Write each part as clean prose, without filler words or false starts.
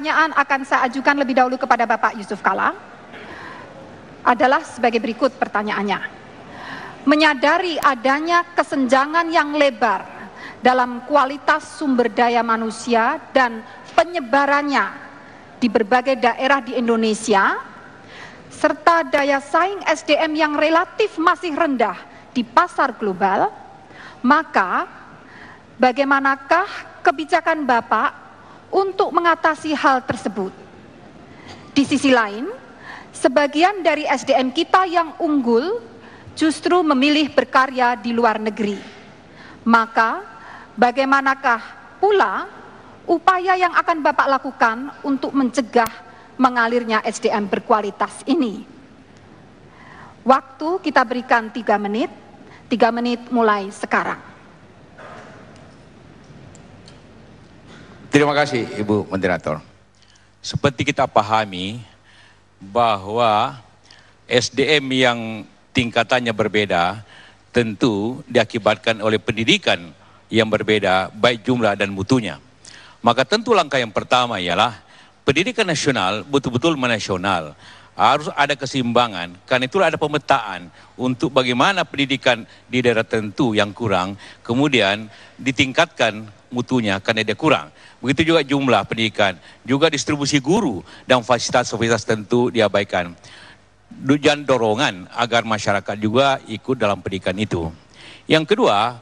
pertanyaan akan saya ajukan lebih dahulu kepada Bapak Yusuf Kalla adalah sebagai berikut pertanyaannya. Menyadari adanya kesenjangan yang lebar dalam kualitas sumber daya manusia dan penyebarannya di berbagai daerah di Indonesia, serta daya saing SDM yang relatif masih rendah di pasar global, maka bagaimanakah kebijakan Bapak untuk mengatasi hal tersebut? Di sisi lain, sebagian dari SDM kita yang unggul justru memilih berkarya di luar negeri. Maka, bagaimanakah pula upaya yang akan Bapak lakukan untuk mencegah mengalirnya SDM berkualitas ini? Waktu kita berikan 3 menit mulai sekarang. Terima kasih Ibu Moderator. Seperti kita pahami bahwa SDM yang tingkatannya berbeda tentu diakibatkan oleh pendidikan yang berbeda baik jumlah dan mutunya. Maka tentu langkah yang pertama ialah pendidikan nasional betul-betul menasional. Harus ada keseimbangan, karena itulah ada pemetaan untuk bagaimana pendidikan di daerah tertentu yang kurang, kemudian ditingkatkan mutunya karena dia kurang. Begitu juga jumlah pendidikan, juga distribusi guru dan fasilitas-fasilitas tentu diabaikan. Dan dorongan agar masyarakat juga ikut dalam pendidikan itu. Yang kedua,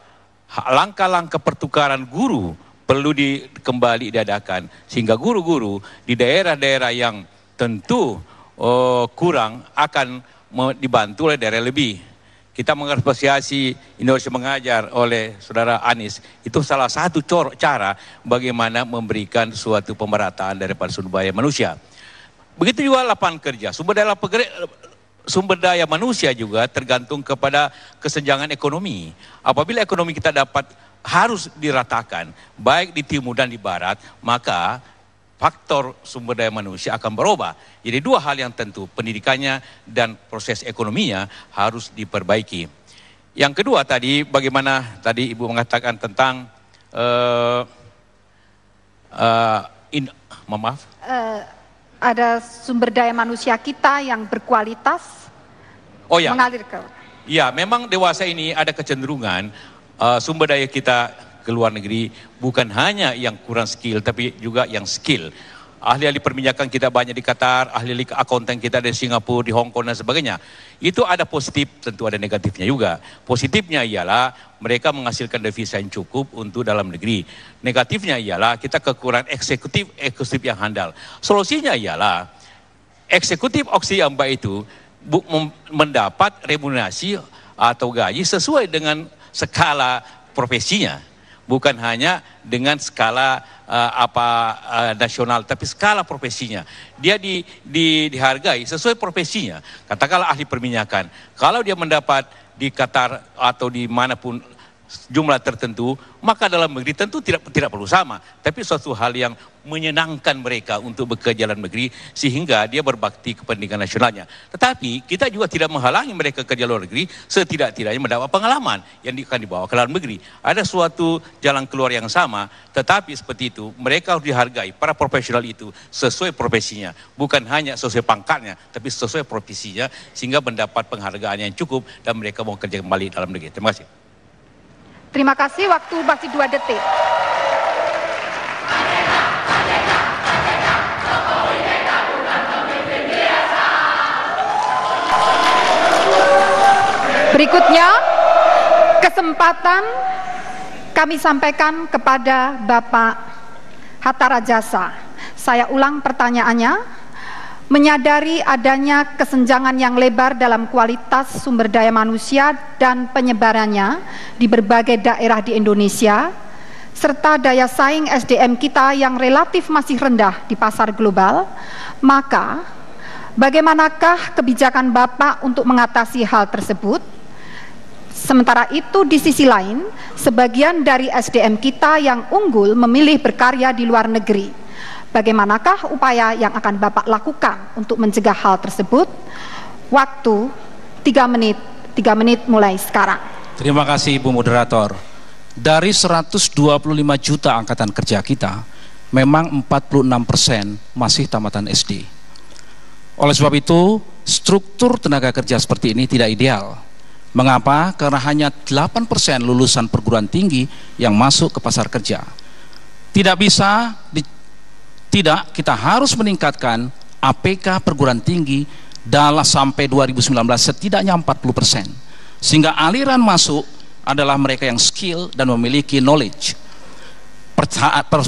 langkah-langkah pertukaran guru perlu kembali diadakan, sehingga guru-guru di daerah-daerah yang tentu kurang akan dibantu oleh daerah lebih. Kita mengapresiasi Indonesia Mengajar oleh Saudara Anies, itu salah satu cara bagaimana memberikan suatu pemerataan daripada sumber daya manusia. Begitu juga lapangan kerja, sumber daya manusia juga tergantung kepada kesenjangan ekonomi. Apabila ekonomi kita harus diratakan, baik di timur dan di barat, maka faktor sumber daya manusia akan berubah. Jadi 2 hal yang tentu, pendidikannya dan proses ekonominya harus diperbaiki. Yang kedua tadi, bagaimana tadi Ibu mengatakan tentang ada sumber daya manusia kita yang berkualitas mengalir ke... Ya, memang dewasa ini ada kecenderungan sumber daya kita ke luar negeri bukan hanya yang kurang skill tapi juga yang skill. Ahli-ahli perminyakan kita banyak di Qatar, ahli-ahli akuntan kita ada di Singapura, di Hong Kong dan sebagainya. Itu ada positif, tentu ada negatifnya juga. Positifnya ialah mereka menghasilkan devisa yang cukup untuk dalam negeri. Negatifnya ialah kita kekurangan eksekutif yang handal. Solusinya ialah eksekutif yang baik itu mendapat remunerasi atau gaji sesuai dengan skala profesinya. Bukan hanya dengan skala nasional, tapi skala profesinya. Dia dihargai sesuai profesinya. Katakanlah ahli perminyakan, kalau dia mendapat di Qatar atau di manapun jumlah tertentu, maka dalam negeri tentu tidak perlu sama. Tapi suatu hal yang menyenangkan mereka untuk bekerja dalam negeri sehingga dia berbakti ke pendidikan nasionalnya. Tetapi kita juga tidak menghalangi mereka kerja luar negeri setidak-tidaknya mendapat pengalaman yang akan dibawa ke dalam negeri. Ada suatu jalan keluar yang sama, tetapi seperti itu mereka harus dihargai, para profesional itu sesuai profesinya, bukan hanya sesuai pangkatnya, tapi sesuai profesinya sehingga mendapat penghargaan yang cukup dan mereka mau kerja kembali dalam negeri. Terima kasih. Terima kasih, waktu masih 2 detik. Berikutnya, kesempatan kami sampaikan kepada Bapak Hatta Rajasa. Saya ulang pertanyaannya. Menyadari adanya kesenjangan yang lebar dalam kualitas sumber daya manusia dan penyebarannya di berbagai daerah di Indonesia, serta daya saing SDM kita yang relatif masih rendah di pasar global, maka bagaimanakah kebijakan Bapak untuk mengatasi hal tersebut? Sementara itu di sisi lain, sebagian dari SDM kita yang unggul memilih berkarya di luar negeri. Bagaimanakah upaya yang akan Bapak lakukan untuk mencegah hal tersebut? Waktu 3 menit mulai sekarang. Terima kasih Ibu Moderator. Dari 125 juta angkatan kerja kita, memang 46% masih tamatan SD. Oleh sebab itu, struktur tenaga kerja seperti ini tidak ideal. Mengapa? Karena hanya 8% lulusan perguruan tinggi yang masuk ke pasar kerja. Kita harus meningkatkan APK perguruan tinggi dalam sampai 2019 setidaknya 40%. Sehingga aliran masuk adalah mereka yang skill dan memiliki knowledge.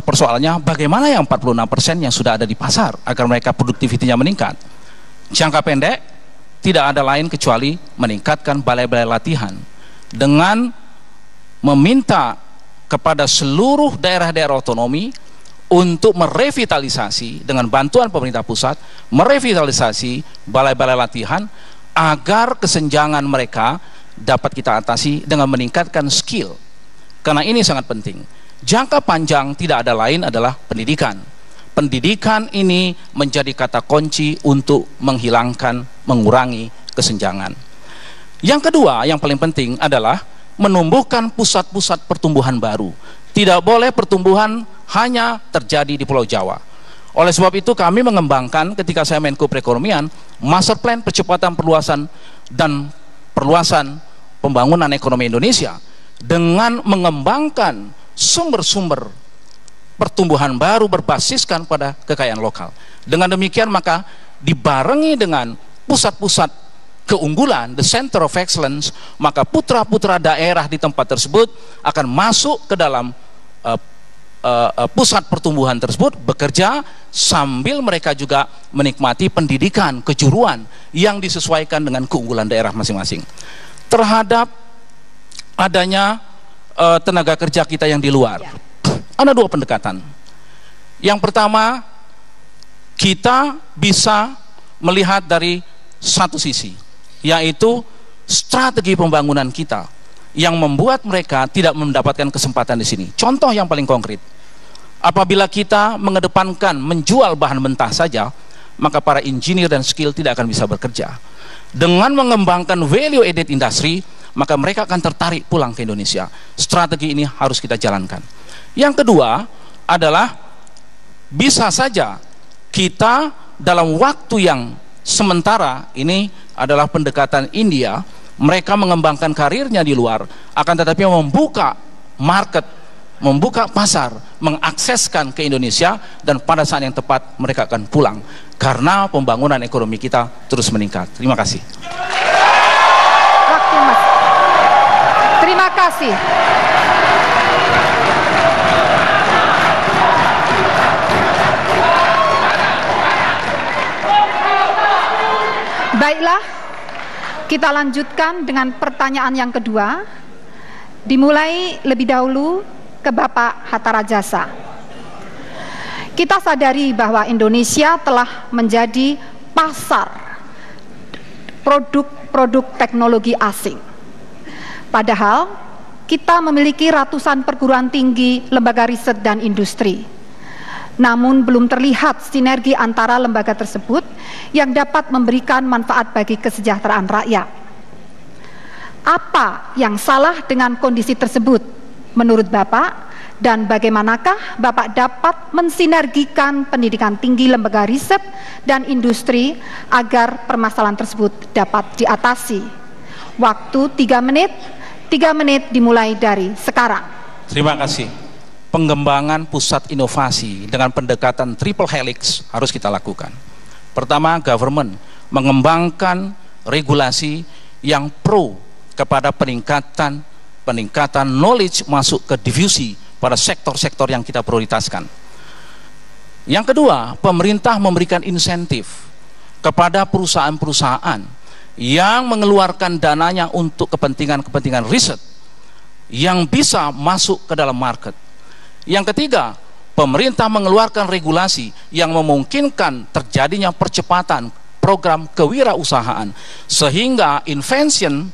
Persoalannya bagaimana yang 46% yang sudah ada di pasar agar mereka produktivitinya meningkat. Jangka pendek tidak ada lain kecuali meningkatkan balai-balai latihan dengan meminta kepada seluruh daerah-daerah otonomi untuk merevitalisasi dengan bantuan pemerintah pusat, merevitalisasi balai-balai latihan agar kesenjangan mereka dapat kita atasi dengan meningkatkan skill. Karena ini sangat penting. Jangka panjang tidak ada lain adalah pendidikan. Pendidikan ini menjadi kata kunci untuk mengurangi kesenjangan. Yang kedua, yang paling penting adalah menumbuhkan pusat-pusat pertumbuhan baru. Tidak boleh pertumbuhan hanya terjadi di Pulau Jawa. Oleh sebab itu kami mengembangkan ketika saya Menko Perekonomian, Master Plan percepatan perluasan pembangunan ekonomi Indonesia dengan mengembangkan sumber-sumber pertumbuhan baru berbasiskan pada kekayaan lokal. Dengan demikian maka dibarengi dengan pusat-pusat keunggulan, the center of excellence, maka putra-putra daerah di tempat tersebut akan masuk ke dalam pusat pertumbuhan tersebut, bekerja sambil mereka juga menikmati pendidikan kejuruan yang disesuaikan dengan keunggulan daerah masing-masing. Terhadap adanya tenaga kerja kita yang di luar, ada dua pendekatan. Yang pertama, kita bisa melihat dari satu sisi, yaitu strategi pembangunan kita yang membuat mereka tidak mendapatkan kesempatan di sini. Contoh yang paling konkret, apabila kita mengedepankan menjual bahan mentah saja, maka para engineer dan skill tidak akan bisa bekerja. Dengan mengembangkan value added industry, maka mereka akan tertarik pulang ke Indonesia. Strategi ini harus kita jalankan. Yang kedua adalah bisa saja kita dalam waktu yang sementara, ini adalah pendekatan India, mereka mengembangkan karirnya di luar, akan tetapi membuka market, membuka pasar, mengakseskan ke Indonesia, dan pada saat yang tepat mereka akan pulang karena pembangunan ekonomi kita terus meningkat. Terima kasih. Waktu, Mas. Terima kasih. Baiklah, kita lanjutkan dengan pertanyaan yang kedua. Dimulai lebih dahulu ke Bapak Hatta Rajasa. Kita sadari bahwa Indonesia telah menjadi pasar produk-produk teknologi asing. Padahal kita memiliki ratusan perguruan tinggi, lembaga riset dan industri. Namun belum terlihat sinergi antara lembaga tersebut yang dapat memberikan manfaat bagi kesejahteraan rakyat. Apa yang salah dengan kondisi tersebut menurut Bapak, dan bagaimanakah Bapak dapat mensinergikan pendidikan tinggi, lembaga riset dan industri agar permasalahan tersebut dapat diatasi? Waktu 3 menit dimulai dari sekarang. Terima kasih. Pengembangan pusat inovasi dengan pendekatan triple helix harus kita lakukan. Pertama, government mengembangkan regulasi yang pro kepada peningkatan knowledge masuk ke diffusi pada sektor-sektor yang kita prioritaskan. Yang kedua, pemerintah memberikan insentif kepada perusahaan-perusahaan yang mengeluarkan dananya untuk kepentingan riset yang bisa masuk ke dalam market. Yang ketiga, pemerintah mengeluarkan regulasi yang memungkinkan terjadinya percepatan program kewirausahaan sehingga invention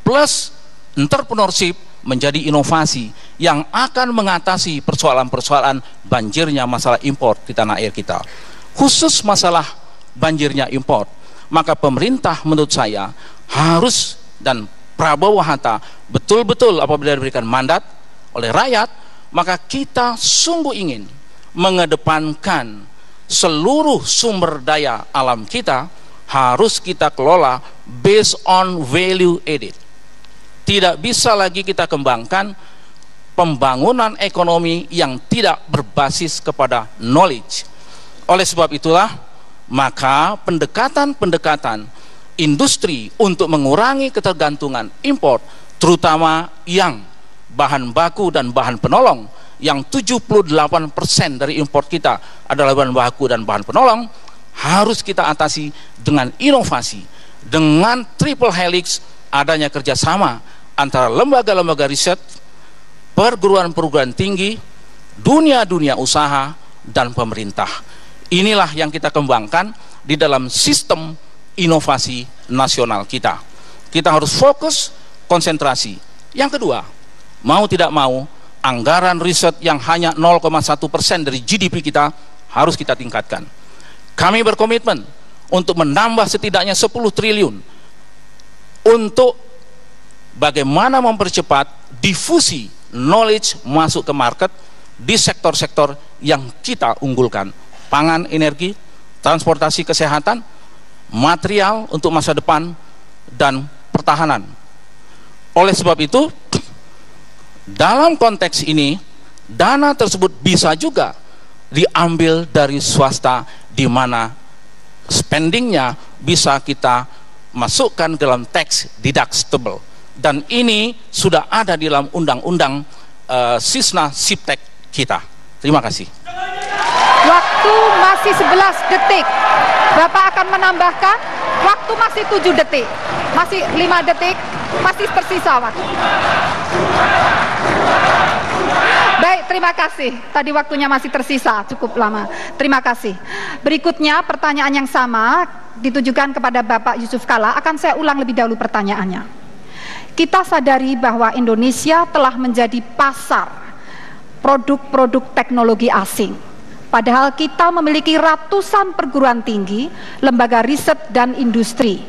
plus entrepreneurship menjadi inovasi yang akan mengatasi persoalan-persoalan banjirnya masalah impor di tanah air kita. Khusus masalah banjirnya impor, maka pemerintah menurut saya harus, dan Prabowo Hatta betul-betul apabila diberikan mandat oleh rakyat, maka kita sungguh ingin mengedepankan seluruh sumber daya alam kita harus kita kelola based on value added. Tidak bisa lagi kita kembangkan pembangunan ekonomi yang tidak berbasis kepada knowledge. Oleh sebab itulah, maka pendekatan-pendekatan industri untuk mengurangi ketergantungan impor, terutama yang bahan baku dan bahan penolong, yang 78% dari impor kita adalah bahan baku dan bahan penolong, harus kita atasi dengan inovasi, dengan triple helix, adanya kerjasama antara lembaga-lembaga riset, perguruan-perguruan tinggi, dunia-dunia usaha, dan pemerintah. Inilah yang kita kembangkan di dalam sistem inovasi nasional kita. Kita harus fokus, konsentrasi. Yang kedua, mau tidak mau, anggaran riset yang hanya 0,1% dari GDP kita harus kita tingkatkan. Kami berkomitmen untuk menambah setidaknya 10 triliun untuk bagaimana mempercepat difusi knowledge masuk ke market di sektor-sektor yang kita unggulkan: pangan, energi, transportasi, kesehatan, material untuk masa depan, dan pertahanan. Oleh sebab itu, dalam konteks ini, dana tersebut bisa juga diambil dari swasta, di mana spendingnya bisa kita masukkan ke dalam tax deductible. Dan ini sudah ada di dalam undang-undang Sisna Siptek kita. Terima kasih. Waktu masih 11 detik. Bapak akan menambahkan? Waktu masih 7 detik. Masih 5 detik. Masih tersisa waktu. Baik, terima kasih. Tadi waktunya masih tersisa cukup lama. Terima kasih. Berikutnya pertanyaan yang sama ditujukan kepada Bapak Yusuf Kalla. Akan saya ulang lebih dahulu pertanyaannya. Kita sadari bahwa Indonesia telah menjadi pasar produk-produk teknologi asing. Padahal kita memiliki ratusan perguruan tinggi, lembaga riset dan industri.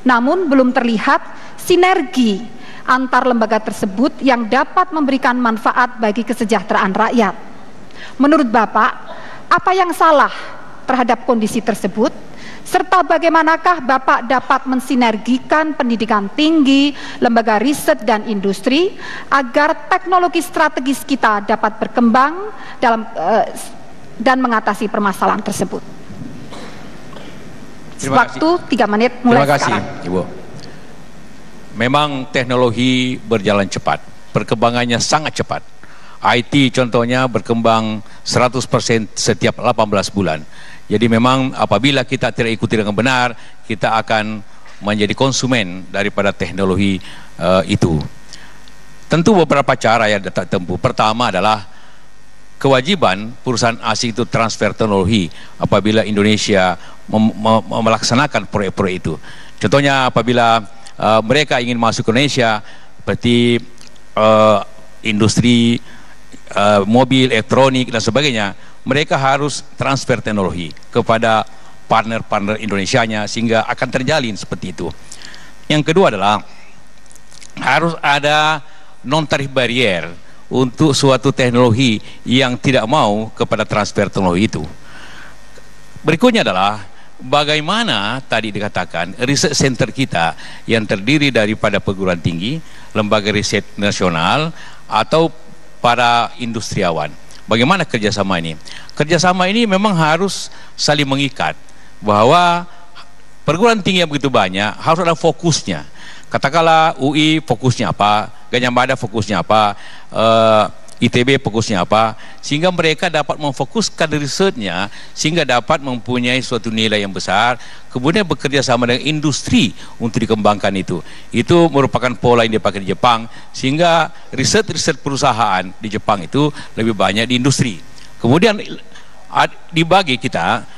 Namun belum terlihat sinergi antar lembaga tersebut yang dapat memberikan manfaat bagi kesejahteraan rakyat. Menurut Bapak, apa yang salah terhadap kondisi tersebut? Serta bagaimanakah Bapak dapat mensinergikan pendidikan tinggi, lembaga riset dan industri agar teknologi strategis kita dapat berkembang dan mengatasi permasalahan tersebut? Waktu 3 menit mulai sekarang. Terima kasih, Ibu. Memang teknologi berjalan cepat, perkembangannya sangat cepat. IT contohnya berkembang 100% setiap 18 bulan. Jadi memang apabila kita tidak ikuti dengan benar, kita akan menjadi konsumen daripada teknologi itu. Tentu beberapa cara yang kita tempuh. Pertama adalah kewajiban perusahaan asing itu transfer teknologi apabila Indonesia melaksanakan proyek-proyek itu. Contohnya apabila mereka ingin masuk ke Indonesia, seperti industri mobil, elektronik dan sebagainya, mereka harus transfer teknologi kepada partner-partner Indonesianya sehingga akan terjalin seperti itu. Yang kedua adalah harus ada non-tarif barrier untuk suatu teknologi yang tidak mau kepada transfer teknologi itu. Berikutnya adalah bagaimana tadi dikatakan riset center kita yang terdiri daripada perguruan tinggi, lembaga riset nasional atau para industriawan. Bagaimana kerjasama ini? Kerjasama ini memang harus saling mengikat, bahwa perguruan tinggi yang begitu banyak harus ada fokusnya. Katakanlah UI fokusnya apa, Gadjah Mada fokusnya apa, ITB fokusnya apa, sehingga mereka dapat memfokuskan risetnya sehingga dapat mempunyai suatu nilai yang besar, kemudian bekerja sama dengan industri untuk dikembangkan itu. Itu merupakan pola yang dipakai di Jepang, sehingga riset-riset perusahaan di Jepang itu lebih banyak di industri. Kemudian dibagi kita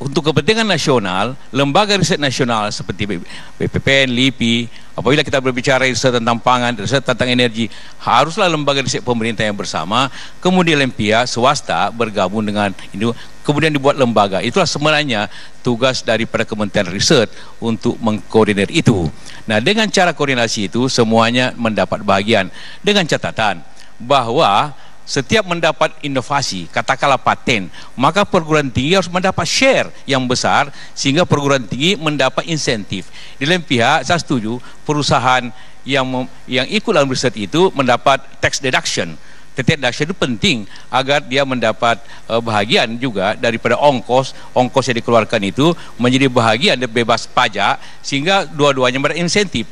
untuk kepentingan nasional, lembaga riset nasional seperti BPPN, LIPI. Apabila kita berbicara riset tentang pangan, riset tentang energi, haruslah lembaga riset pemerintah yang bersama, kemudian pihak swasta bergabung dengan itu, kemudian dibuat lembaga. Itulah sebenarnya tugas daripada Kementerian Riset untuk mengkoordinir itu. Nah, dengan cara koordinasi itu semuanya mendapat bagian, dengan catatan bahwa setiap mendapat inovasi, katakanlah paten, maka perguruan tinggi harus mendapat share yang besar sehingga perguruan tinggi mendapat insentif. Di lain pihak, saya setuju perusahaan yang ikut dalam riset itu mendapat tax deduction. Tax deduction itu penting agar dia mendapat bahagian juga daripada ongkos yang dikeluarkan itu menjadi bahagian dan bebas pajak, sehingga dua-duanya mendapat insentif.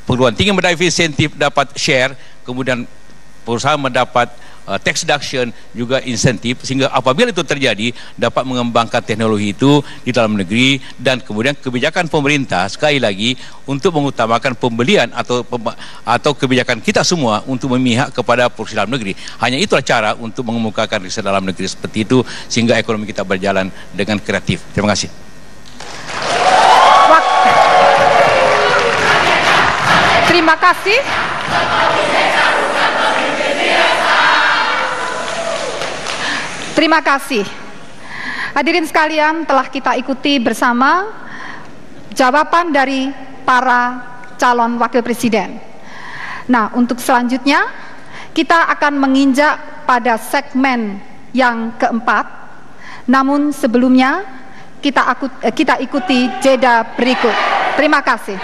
Perguruan tinggi mendapat insentif, dapat share, kemudian perusahaan mendapat tax deduction juga insentif, sehingga apabila itu terjadi dapat mengembangkan teknologi itu di dalam negeri. Dan kemudian kebijakan pemerintah sekali lagi untuk mengutamakan pembelian atau kebijakan kita semua untuk memihak kepada perusahaan dalam negeri. Hanya itulah cara untuk mengemukakan riset dalam negeri seperti itu sehingga ekonomi kita berjalan dengan kreatif. Terima kasih. Terima kasih. Terima kasih. Hadirin sekalian, telah kita ikuti bersama jawaban dari para calon wakil presiden. Nah, untuk selanjutnya kita akan menginjak pada segmen yang keempat. Namun sebelumnya kita ikuti jeda berikut. Terima kasih.